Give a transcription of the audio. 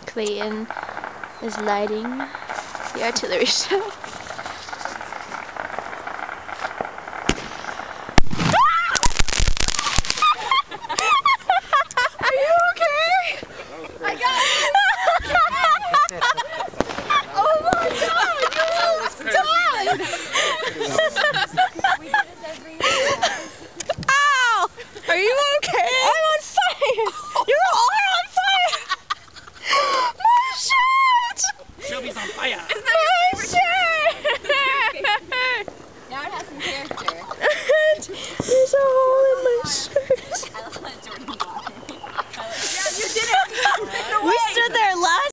Clayton is lighting the artillery show. Are you okay? I got it! Oh my god, you almost died! Ow! Are you okay? I'm on fire! You are on fire! My shirt! Shelby's on fire! My shirt!